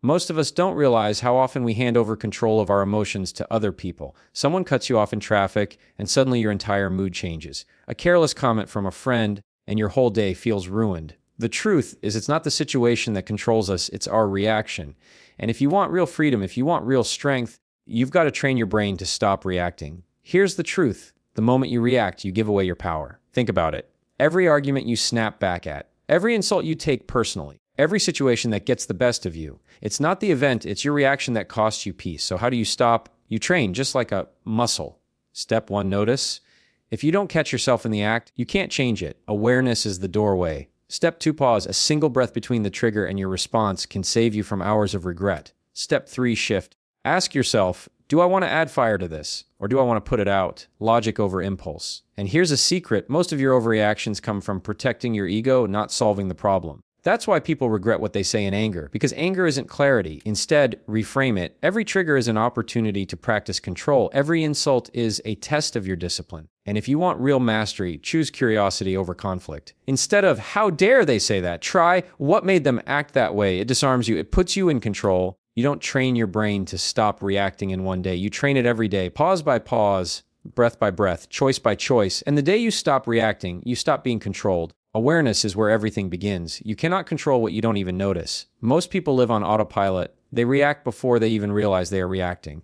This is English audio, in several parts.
Most of us don't realize how often we hand over control of our emotions to other people. Someone cuts you off in traffic, and suddenly your entire mood changes. A careless comment from a friend, and your whole day feels ruined. The truth is, it's not the situation that controls us, it's our reaction. And if you want real freedom, if you want real strength, you've got to train your brain to stop reacting. Here's the truth. The moment you react, you give away your power. Think about it. Every argument you snap back at, every insult you take personally, every situation that gets the best of you, it's not the event, it's your reaction that costs you peace. So how do you stop? You train just like a muscle. Step 1, notice. If you don't catch yourself in the act, you can't change it. Awareness is the doorway. Step 2, pause. A single breath between the trigger and your response can save you from hours of regret. Step 3, shift. Ask yourself, do I want to add fire to this? Or do I want to put it out? Logic over impulse. And here's a secret. Most of your overreactions come from protecting your ego, not solving the problem. That's why people regret what they say in anger, because anger isn't clarity. Instead, reframe it. Every trigger is an opportunity to practice control. Every insult is a test of your discipline. And if you want real mastery, choose curiosity over conflict. Instead of, how dare they say that? Try, what made them act that way? It disarms you. It puts you in control. You don't train your brain to stop reacting in one day. You train it every day, pause by pause, breath by breath, choice by choice. And the day you stop reacting, you stop being controlled. Awareness is where everything begins. You cannot control what you don't even notice. Most people live on autopilot. They react before they even realize they are reacting.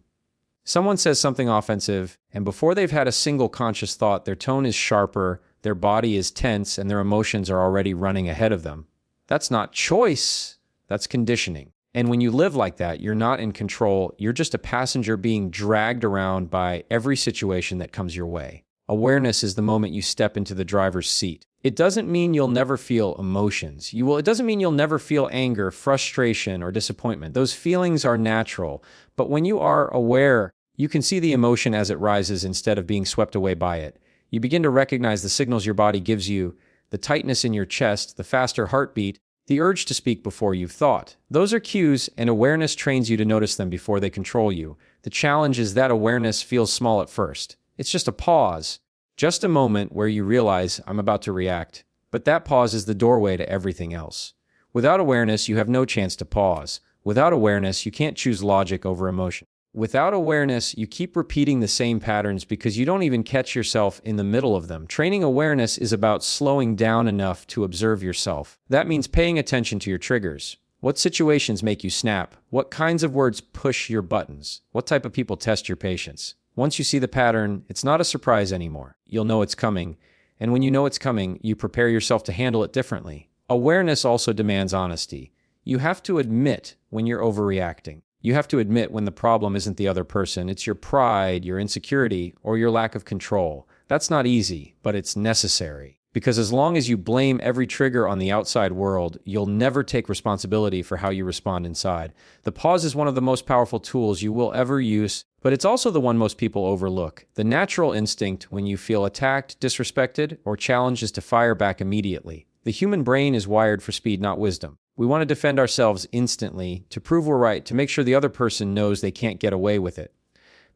Someone says something offensive, and before they've had a single conscious thought, their tone is sharper, their body is tense, and their emotions are already running ahead of them. That's not choice. That's conditioning. And when you live like that, you're not in control. You're just a passenger being dragged around by every situation that comes your way. Awareness is the moment you step into the driver's seat. It doesn't mean you'll never feel emotions. It doesn't mean you'll never feel anger, frustration, or disappointment. Those feelings are natural. But when you are aware, you can see the emotion as it rises instead of being swept away by it. You begin to recognize the signals your body gives you, the tightness in your chest, the faster heartbeat, the urge to speak before you've thought. Those are cues, and awareness trains you to notice them before they control you. The challenge is that awareness feels small at first. It's just a pause. Just a moment where you realize, I'm about to react. But that pause is the doorway to everything else. Without awareness, you have no chance to pause. Without awareness, you can't choose logic over emotion. Without awareness, you keep repeating the same patterns because you don't even catch yourself in the middle of them. Training awareness is about slowing down enough to observe yourself. That means paying attention to your triggers. What situations make you snap? What kinds of words push your buttons? What type of people test your patience? Once you see the pattern, it's not a surprise anymore. You'll know it's coming. And when you know it's coming, you prepare yourself to handle it differently. Awareness also demands honesty. You have to admit when you're overreacting. You have to admit when the problem isn't the other person. It's your pride, your insecurity, or your lack of control. That's not easy, but it's necessary. Because as long as you blame every trigger on the outside world, you'll never take responsibility for how you respond inside. The pause is one of the most powerful tools you will ever use, but it's also the one most people overlook. The natural instinct when you feel attacked, disrespected, or challenged is to fire back immediately. The human brain is wired for speed, not wisdom. We want to defend ourselves instantly, to prove we're right, to make sure the other person knows they can't get away with it.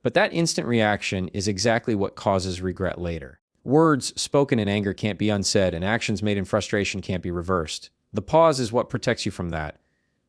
But that instant reaction is exactly what causes regret later. Words spoken in anger can't be unsaid, and actions made in frustration can't be reversed. The pause is what protects you from that.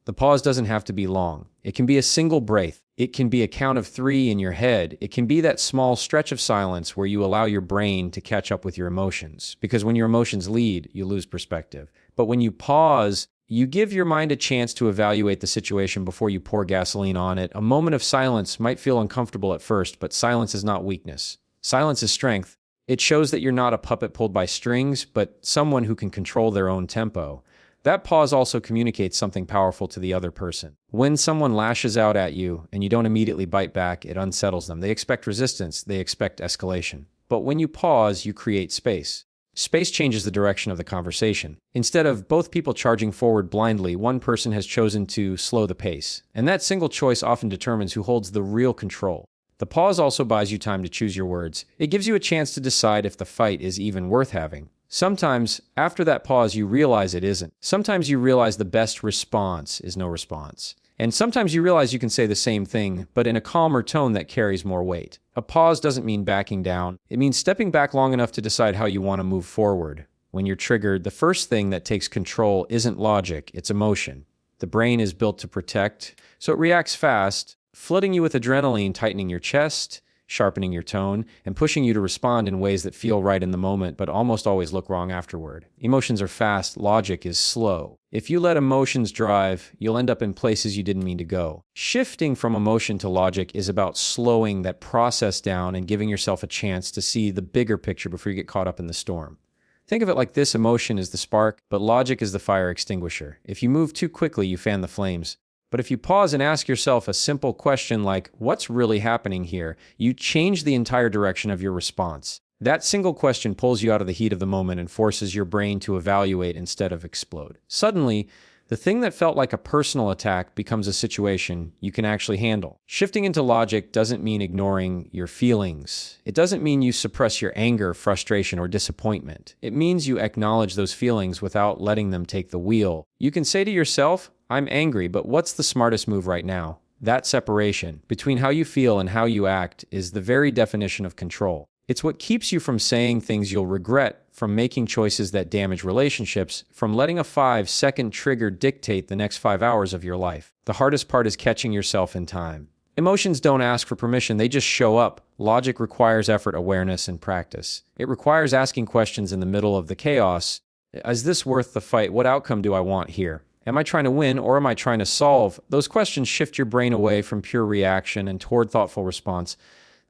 The pause doesn't have to be long. It can be a single breath. It can be a count of 3 in your head. It can be that small stretch of silence where you allow your brain to catch up with your emotions. Because when your emotions lead, you lose perspective. But when you pause, you give your mind a chance to evaluate the situation before you pour gasoline on it. A moment of silence might feel uncomfortable at first, but silence is not weakness. Silence is strength. It shows that you're not a puppet pulled by strings, but someone who can control their own tempo. That pause also communicates something powerful to the other person. When someone lashes out at you and you don't immediately bite back, it unsettles them. They expect resistance. They expect escalation. But when you pause, you create space. Space changes the direction of the conversation. Instead of both people charging forward blindly, one person has chosen to slow the pace. And that single choice often determines who holds the real control. The pause also buys you time to choose your words. It gives you a chance to decide if the fight is even worth having. Sometimes, after that pause, you realize it isn't. Sometimes you realize the best response is no response. And sometimes you realize you can say the same thing, but in a calmer tone that carries more weight. A pause doesn't mean backing down. It means stepping back long enough to decide how you want to move forward. When you're triggered, the first thing that takes control isn't logic, it's emotion. The brain is built to protect, so it reacts fast, flooding you with adrenaline, tightening your chest, sharpening your tone, and pushing you to respond in ways that feel right in the moment but almost always look wrong afterward. Emotions are fast, logic is slow. If you let emotions drive, you'll end up in places you didn't mean to go. Shifting from emotion to logic is about slowing that process down and giving yourself a chance to see the bigger picture before you get caught up in the storm. Think of it like this: emotion is the spark, but logic is the fire extinguisher. If you move too quickly, you fan the flames. But if you pause and ask yourself a simple question like, what's really happening here? You change the entire direction of your response. That single question pulls you out of the heat of the moment and forces your brain to evaluate instead of explode. Suddenly, the thing that felt like a personal attack becomes a situation you can actually handle. Shifting into logic doesn't mean ignoring your feelings. It doesn't mean you suppress your anger, frustration, or disappointment. It means you acknowledge those feelings without letting them take the wheel. You can say to yourself, I'm angry, but what's the smartest move right now? That separation between how you feel and how you act is the very definition of control. It's what keeps you from saying things you'll regret, from making choices that damage relationships, from letting a 5-second trigger dictate the next 5 hours of your life. The hardest part is catching yourself in time. Emotions don't ask for permission, they just show up. Logic requires effort, awareness, and practice. It requires asking questions in the middle of the chaos. Is this worth the fight? What outcome do I want here? Am I trying to win or am I trying to solve? Those questions shift your brain away from pure reaction and toward thoughtful response.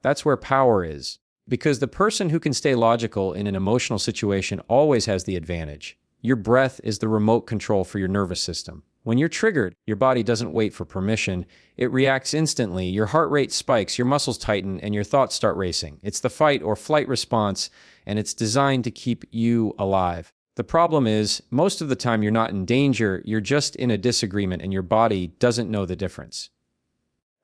That's where power is. Because the person who can stay logical in an emotional situation always has the advantage. Your breath is the remote control for your nervous system. When you're triggered, your body doesn't wait for permission. It reacts instantly. Your heart rate spikes, your muscles tighten, and your thoughts start racing. It's the fight or flight response, and it's designed to keep you alive. The problem is, most of the time you're not in danger, you're just in a disagreement, and your body doesn't know the difference.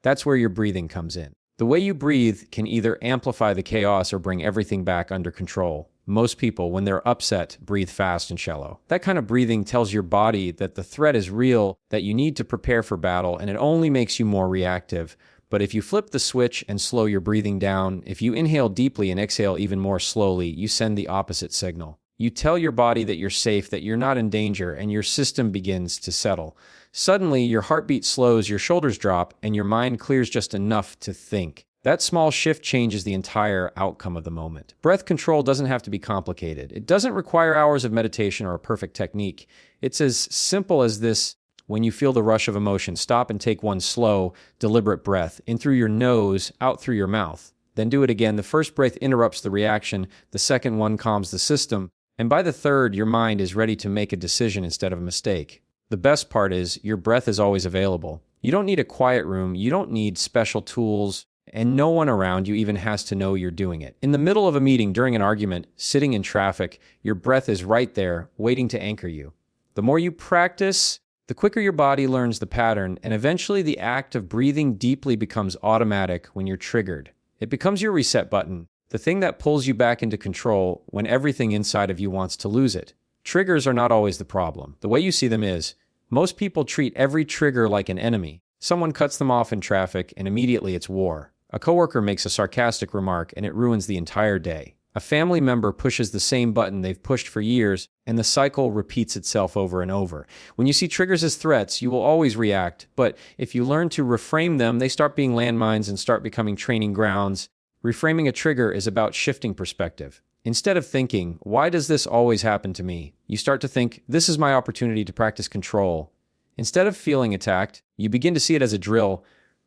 That's where your breathing comes in. The way you breathe can either amplify the chaos or bring everything back under control. Most people, when they're upset, breathe fast and shallow. That kind of breathing tells your body that the threat is real, that you need to prepare for battle, and it only makes you more reactive. But if you flip the switch and slow your breathing down, if you inhale deeply and exhale even more slowly, you send the opposite signal. You tell your body that you're safe, that you're not in danger, and your system begins to settle. Suddenly, your heartbeat slows, your shoulders drop, and your mind clears just enough to think. That small shift changes the entire outcome of the moment. Breath control doesn't have to be complicated. It doesn't require hours of meditation or a perfect technique. It's as simple as this. When you feel the rush of emotion, stop and take one slow, deliberate breath, in through your nose, out through your mouth. Then do it again. The first breath interrupts the reaction, the second one calms the system, and by the third, your mind is ready to make a decision instead of a mistake. The best part is, your breath is always available. You don't need a quiet room, you don't need special tools, and no one around you even has to know you're doing it. In the middle of a meeting, during an argument, sitting in traffic, your breath is right there, waiting to anchor you. The more you practice, the quicker your body learns the pattern, and eventually the act of breathing deeply becomes automatic when you're triggered. It becomes your reset button, the thing that pulls you back into control when everything inside of you wants to lose it. Triggers are not always the problem. The way you see them is, most people treat every trigger like an enemy. Someone cuts them off in traffic, and immediately it's war. A coworker makes a sarcastic remark, and it ruins the entire day. A family member pushes the same button they've pushed for years, and the cycle repeats itself over and over. When you see triggers as threats, you will always react, but if you learn to reframe them, they start being landmines and start becoming training grounds. Reframing a trigger is about shifting perspective. Instead of thinking, why does this always happen to me? You start to think, this is my opportunity to practice control. Instead of feeling attacked, you begin to see it as a drill.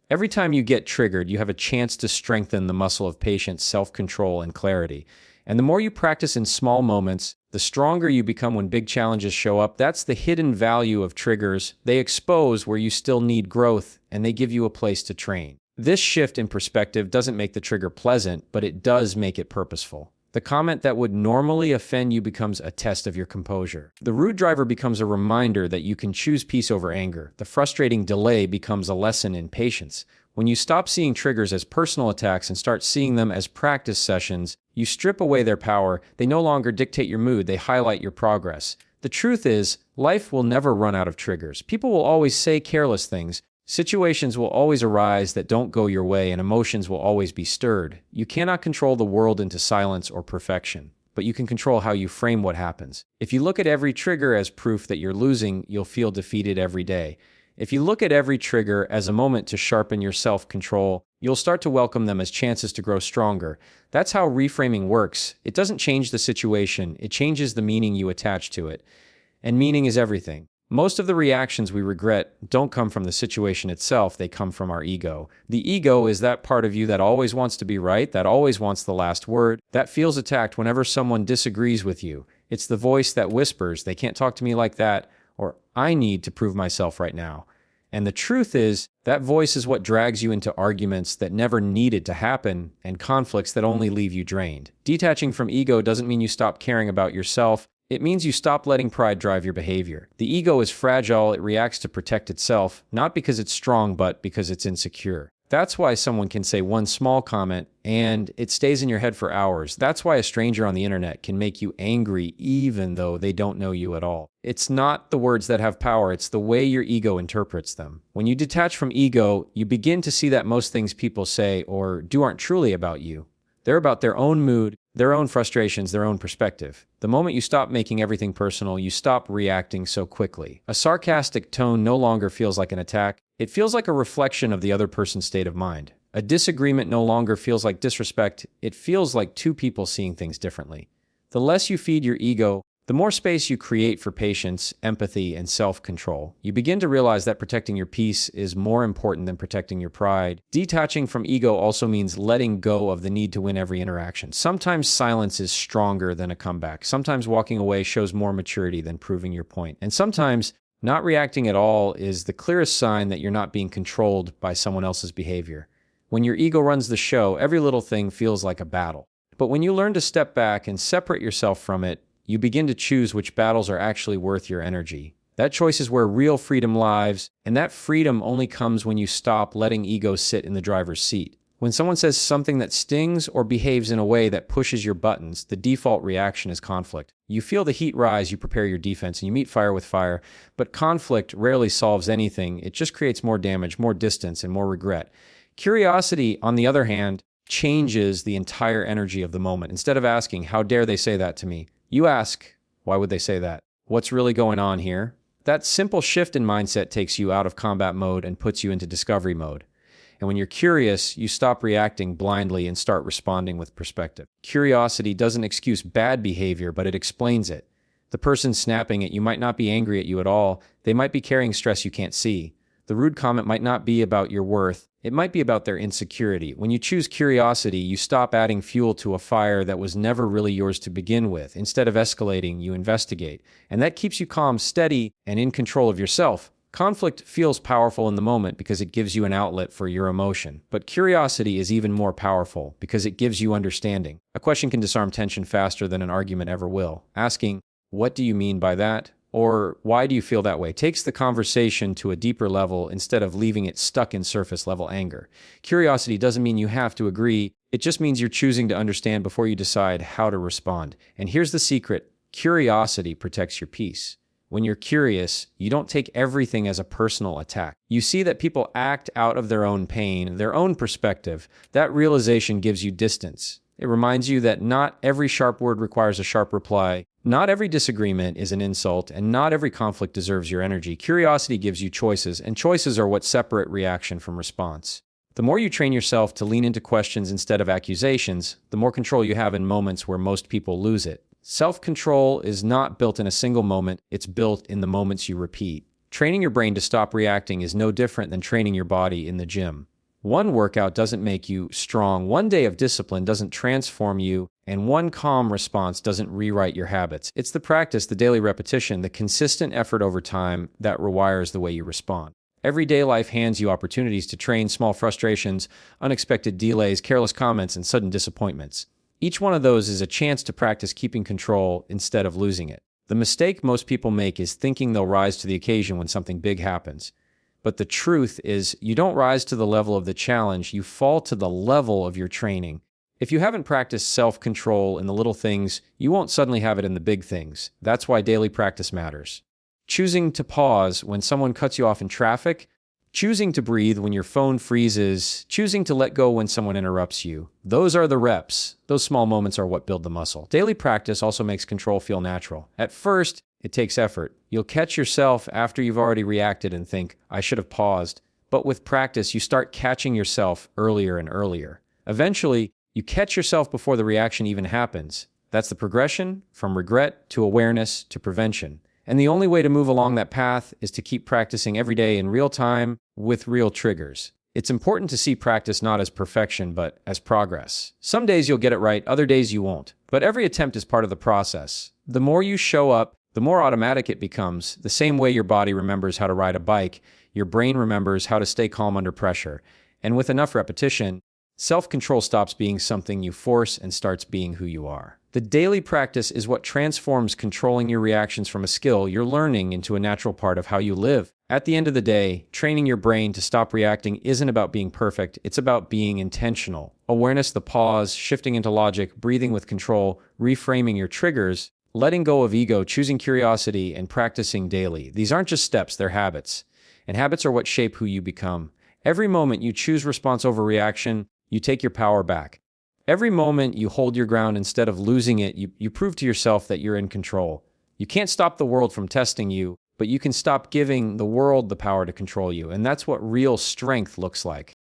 Every time you get triggered, you have a chance to strengthen the muscle of patience, self-control, and clarity. And the more you practice in small moments, the stronger you become when big challenges show up. That's the hidden value of triggers. They expose where you still need growth, and they give you a place to train. This shift in perspective doesn't make the trigger pleasant, but it does make it purposeful. The comment that would normally offend you becomes a test of your composure. The rude driver becomes a reminder that you can choose peace over anger. The frustrating delay becomes a lesson in patience. When you stop seeing triggers as personal attacks and start seeing them as practice sessions, you strip away their power. They no longer dictate your mood, they highlight your progress. The truth is, life will never run out of triggers. People will always say careless things. Situations will always arise that don't go your way, and emotions will always be stirred. You cannot control the world into silence or perfection. but you can control how you frame what happens. If you look at every trigger as proof that you're losing, you'll feel defeated every day. If you look at every trigger as a moment to sharpen your self-control, you'll start to welcome them as chances to grow stronger. That's how reframing works. It doesn't change the situation, it changes the meaning you attach to it. And meaning is everything. Most of the reactions we regret don't come from the situation itself, they come from our ego. The ego is that part of you that always wants to be right, that always wants the last word, that feels attacked whenever someone disagrees with you. It's the voice that whispers, "They can't talk to me like that," or "I need to prove myself right now." And the truth is, that voice is what drags you into arguments that never needed to happen and conflicts that only leave you drained. Detaching from ego doesn't mean you stop caring about yourself. It means you stop letting pride drive your behavior. The ego is fragile, it reacts to protect itself, not because it's strong, but because it's insecure. That's why someone can say one small comment and it stays in your head for hours. That's why a stranger on the internet can make you angry even though they don't know you at all. It's not the words that have power, it's the way your ego interprets them. When you detach from ego, you begin to see that most things people say or do aren't truly about you. They're about their own mood, their own frustrations, their own perspective. The moment you stop making everything personal, you stop reacting so quickly. A sarcastic tone no longer feels like an attack. It feels like a reflection of the other person's state of mind. A disagreement no longer feels like disrespect. It feels like two people seeing things differently. The less you feed your ego, the more space you create for patience, empathy, and self-control. You begin to realize that protecting your peace is more important than protecting your pride. Detaching from ego also means letting go of the need to win every interaction. Sometimes silence is stronger than a comeback. Sometimes walking away shows more maturity than proving your point. And sometimes not reacting at all is the clearest sign that you're not being controlled by someone else's behavior. When your ego runs the show, every little thing feels like a battle. But when you learn to step back and separate yourself from it, you begin to choose which battles are actually worth your energy. That choice is where real freedom lies, and that freedom only comes when you stop letting ego sit in the driver's seat. When someone says something that stings or behaves in a way that pushes your buttons, the default reaction is conflict. You feel the heat rise, you prepare your defense, and you meet fire with fire, but conflict rarely solves anything. It just creates more damage, more distance, and more regret. Curiosity, on the other hand, changes the entire energy of the moment. Instead of asking, "How dare they say that to me?" you ask, "Why would they say that? What's really going on here?" That simple shift in mindset takes you out of combat mode and puts you into discovery mode. And when you're curious, you stop reacting blindly and start responding with perspective. Curiosity doesn't excuse bad behavior, but it explains it. The person snapping at you might not be angry at you at all. They might be carrying stress you can't see. The rude comment might not be about your worth. It might be about their insecurity. When you choose curiosity, you stop adding fuel to a fire that was never really yours to begin with. Instead of escalating, you investigate. And that keeps you calm, steady, and in control of yourself. Conflict feels powerful in the moment because it gives you an outlet for your emotion. But curiosity is even more powerful because it gives you understanding. A question can disarm tension faster than an argument ever will. Asking, "What do you mean by that?" or "Why do you feel that way?" takes the conversation to a deeper level instead of leaving it stuck in surface level anger. Curiosity doesn't mean you have to agree. It just means you're choosing to understand before you decide how to respond. And here's the secret. Curiosity protects your peace. When you're curious, you don't take everything as a personal attack. You see that people act out of their own pain, their own perspective. That realization gives you distance. It reminds you that not every sharp word requires a sharp reply. Not every disagreement is an insult, and not every conflict deserves your energy. Curiosity gives you choices, and choices are what separate reaction from response. The more you train yourself to lean into questions instead of accusations, the more control you have in moments where most people lose it. Self-control is not built in a single moment, it's built in the moments you repeat. Training your brain to stop reacting is no different than training your body in the gym. One workout doesn't make you strong, one day of discipline doesn't transform you, and one calm response doesn't rewrite your habits. It's the practice, the daily repetition, the consistent effort over time that rewires the way you respond. Everyday life hands you opportunities to train small frustrations, unexpected delays, careless comments, and sudden disappointments. Each one of those is a chance to practice keeping control instead of losing it. The mistake most people make is thinking they'll rise to the occasion when something big happens. But the truth is, you don't rise to the level of the challenge, you fall to the level of your training. If you haven't practiced self-control in the little things, you won't suddenly have it in the big things. That's why daily practice matters. Choosing to pause when someone cuts you off in traffic, choosing to breathe when your phone freezes, choosing to let go when someone interrupts you. Those are the reps. Those small moments are what build the muscle. Daily practice also makes control feel natural. At first, it takes effort. You'll catch yourself after you've already reacted and think, I should have paused. But with practice, you start catching yourself earlier and earlier. Eventually, you catch yourself before the reaction even happens. That's the progression from regret to awareness to prevention. And the only way to move along that path is to keep practicing every day in real time with real triggers. It's important to see practice not as perfection, but as progress. Some days you'll get it right, other days you won't. But every attempt is part of the process. The more you show up, the more automatic it becomes. The same way your body remembers how to ride a bike, your brain remembers how to stay calm under pressure. And with enough repetition, self-control stops being something you force and starts being who you are. The daily practice is what transforms controlling your reactions from a skill you're learning into a natural part of how you live. At the end of the day, training your brain to stop reacting isn't about being perfect, it's about being intentional. Awareness, the pause, shifting into logic, breathing with control, reframing your triggers, letting go of ego, choosing curiosity, and practicing daily. These aren't just steps, they're habits. And habits are what shape who you become. Every moment you choose response over reaction, you take your power back. Every moment you hold your ground instead of losing it, you prove to yourself that you're in control. You can't stop the world from testing you, but you can stop giving the world the power to control you. And that's what real strength looks like.